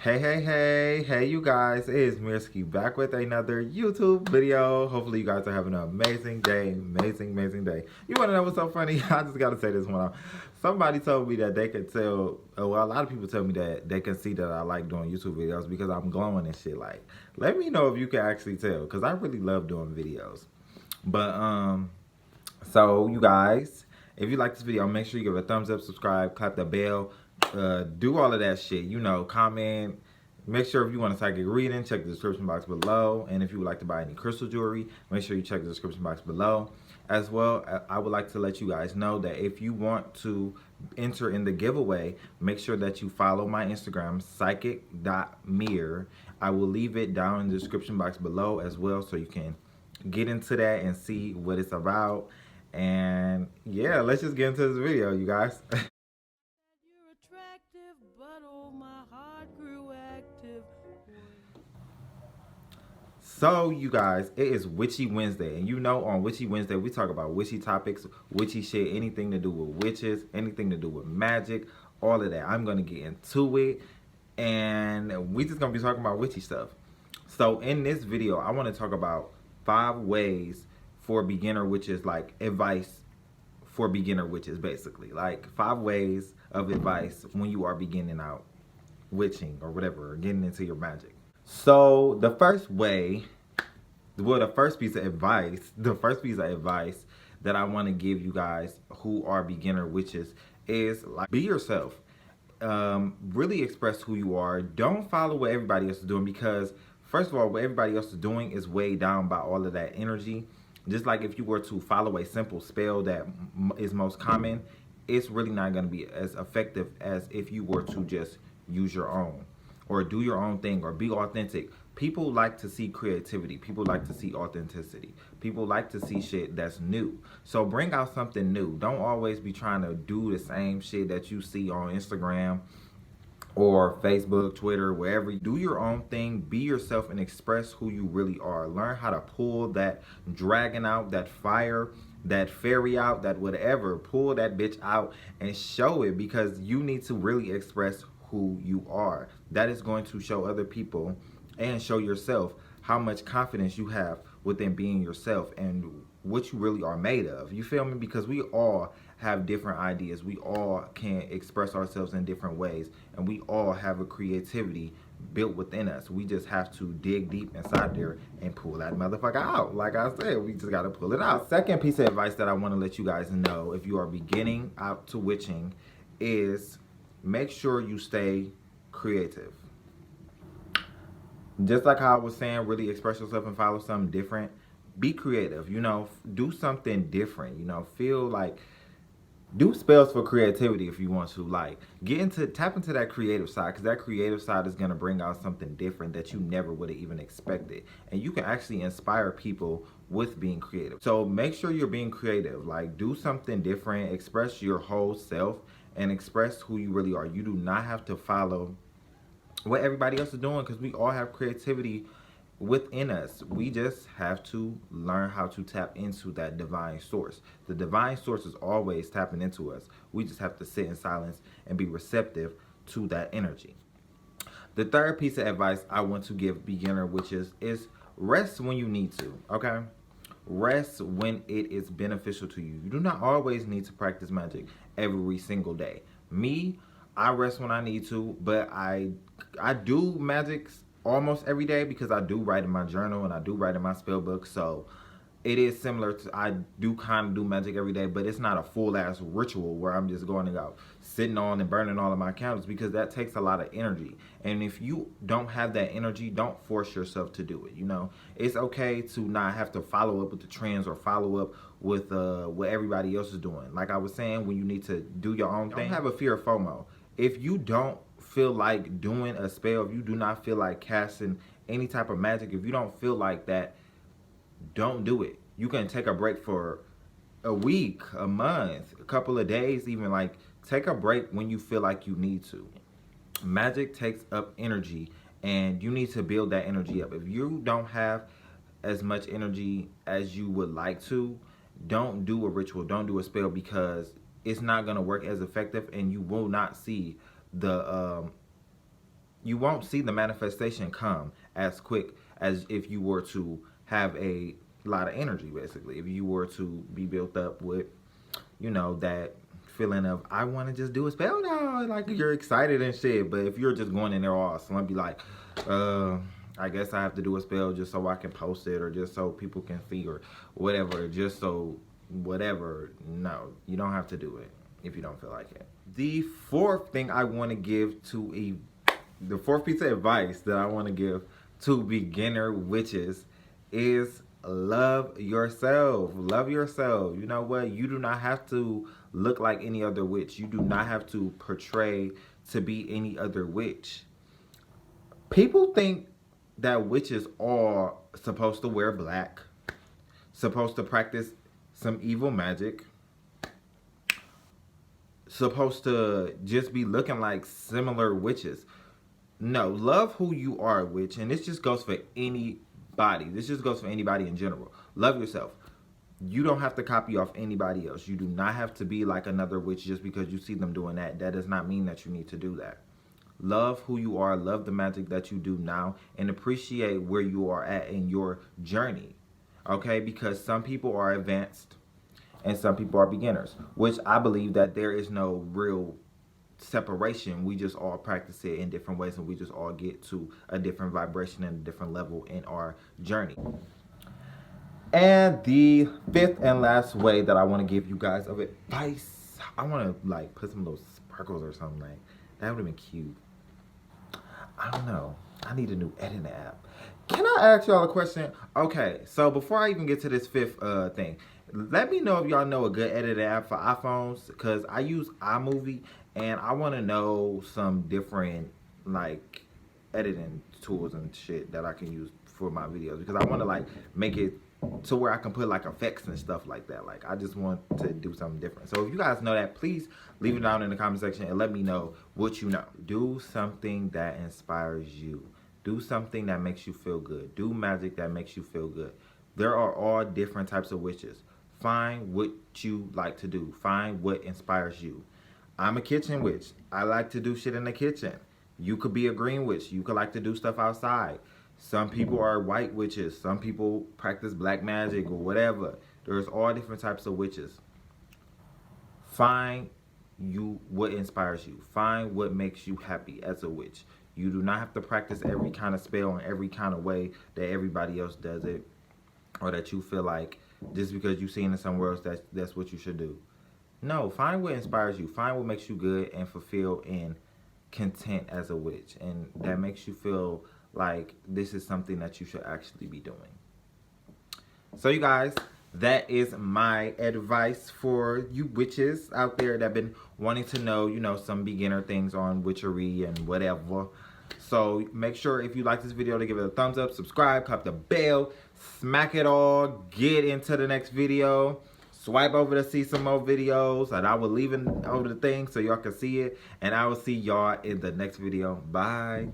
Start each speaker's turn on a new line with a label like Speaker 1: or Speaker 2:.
Speaker 1: Hey, you guys, it is Mirski back with another YouTube video. Hopefully you guys are having an amazing day, amazing day. You want to know what's so funny? I just got to say this one out. Somebody told me that they could tell, well, a lot of people tell me that they can see that I like doing YouTube videos because I'm glowing and shit. Like, let me know if you can actually tell, because I really love doing videos. But, so you guys, if you like this video, make sure you give it a thumbs up, subscribe, clap the bell, do all of that shit, you know, comment. Make sure if you want a psychic reading, check the description box below. And if you would like to buy any crystal jewelry, make sure you check the description box below. As well, I would like to let you guys know that if you want to enter in the giveaway, make sure that you follow my Instagram, psychic.mir. I will leave it down in the description box below as well, so you can get into that and see what it's about. And yeah, let's just get into this video, you guys.
Speaker 2: You're attractive, but oh, my heart grew active.
Speaker 1: So you guys, it is Witchy Wednesday, and you know on Witchy Wednesday we talk about witchy topics, witchy shit, anything to do with witches, anything to do with magic, all of that. I'm gonna get into it, and we just gonna be talking about witchy stuff. So in this video, I want to talk about 5 ways for beginner witches, like advice for beginner witches, basically, like 5 ways of advice when you are beginning out witching or whatever, or getting into your magic. So the first way, well, the first piece of advice that I want to give you guys who are beginner witches is, like, be yourself. Really express who you are. Don't follow what everybody else is doing, because first of all, what everybody else is doing is weighed down by all of that energy. Just like if you were to follow a simple spell that is most common, it's really not going to be as effective as if you were to just use your own, or do your own thing, or be authentic. People like to see creativity. People like to see authenticity. People like to see shit that's new. So bring out something new. Don't always be trying to do the same shit that you see on Instagram or Facebook, Twitter, wherever. Do your own thing, be yourself, and express who you really are. Learn how to pull that dragon out, that fire, that fairy out, that whatever. Pull that bitch out and show it, because you need to really express who you are. That is going to show other people and show yourself how much confidence you have within being yourself and what you really are made of. You feel me? Because we all have different ideas. We all can express ourselves in different ways, and we all have a creativity built within us. We just have to dig deep inside there and pull that motherfucker out. Like I said, we just got to pull it out. Second piece of advice that I want to let you guys know if you are beginning out to witching is make sure you stay creative. Just like how I was saying, really express yourself and follow something different. Be creative, you know, do something different, you know, feel like, do spells for creativity if you want to, like, tap into that creative side, because that creative side is going to bring out something different that you never would have even expected. And you can actually inspire people with being creative. So make sure you're being creative, like, do something different, express your whole self, and express who you really are. You do not have to follow what everybody else is doing, because we all have creativity within us. We just have to learn how to tap into that divine source. The divine source is always tapping into us. We just have to sit in silence and be receptive to that energy. The third piece of advice I want to give beginner witches is rest when you need to, okay? Rest when it is beneficial to you. You do not always need to practice magic every single day. Me, I rest when I need to, but I do magics almost every day, because I do write in my journal and I do write in my spell book. So it is similar to, I do kind of do magic every day, but it's not a full ass ritual where I'm just going out sitting on and burning all of my candles, because that takes a lot of energy. And if you don't have that energy, don't force yourself to do it. You know, it's okay to not have to follow up with the trends or follow up with what everybody else is doing. Like I was saying, when you need to do your own thing, don't have a fear of FOMO. If you don't feel like doing a spell, if you do not feel like casting any type of magic, if you don't feel like that, don't do it. You can take a break for a week, a month, a couple of days, even. Like, take a break when you feel like you need to. Magic takes up energy, and you need to build that energy up. If you don't have as much energy as you would like to, don't do a ritual, don't do a spell, because it's not going to work as effective, and you will not see the you won't see the manifestation come as quick as if you were to have a lot of energy, basically. If you were to be built up with, you know, that feeling of, I want to just do a spell now. Like, you're excited and shit. But if you're just going in there all slumpy, like, I guess I have to do a spell just so I can post it, or just so people can see, or whatever, just so whatever. No, you don't have to do it if you don't feel like it. The fourth thing I want to give to the fourth piece of advice that I want to give to beginner witches is love yourself. Love yourself. You know what? You do not have to look like any other witch. You do not have to portray to be any other witch. People think that witches are supposed to wear black, supposed to practice some evil magic, supposed to just be looking like similar witches. No, love who you are, witch. And this just goes for anybody. This just goes for anybody in general. Love yourself. You don't have to copy off anybody else. You do not have to be like another witch just because you see them doing that. That does not mean that you need to do that. Love who you are. Love the magic that you do now. And appreciate where you are at in your journey. Okay? Because some people are advanced and some people are beginners. Which I believe that there is no real separation. We just all practice it in different ways, and we just all get to a different vibration and a different level in our journey. And the fifth and last way that I want to give you guys of advice, I want to like put some little sparkles or something. Like that would have been cute. I don't know. I need a new editing app. Can I ask y'all a question? Okay, so before I even get to this fifth thing, let me know if y'all know a good editing app for iPhones, because I use iMovie and I want to know some different like editing tools and shit that I can use for my videos, because I want to like make it to where I can put like effects and stuff like that. Like I just want to do something different. So if you guys know that, please leave it down in the comment section and let me know what you know. Do something that inspires you. Do something that makes you feel good. Do magic that makes you feel good. There are all different types of witches. Find what you like to do. Find what inspires you. I'm a kitchen witch. I like to do shit in the kitchen. You could be a green witch. You could like to do stuff outside. Some people are white witches. Some people practice black magic or whatever. There's all different types of witches. Find you what inspires you. Find what makes you happy as a witch. You do not have to practice every kind of spell in every kind of way that everybody else does it, or that you feel like just because you've seen it somewhere else that's what you should do. No, find what inspires you. Find what makes you good and fulfilled and content as a witch, and that makes you feel like this is something that you should actually be doing. So you guys, that is my advice for you witches out there that have been wanting to know, you know, some beginner things on witchery and whatever. So make sure if you like this video to give it a thumbs up, subscribe, click the bell, smack it all, get into the next video. Swipe over to see some more videos, and I will leave it over the thing so y'all can see it. And I will see y'all in the next video. Bye.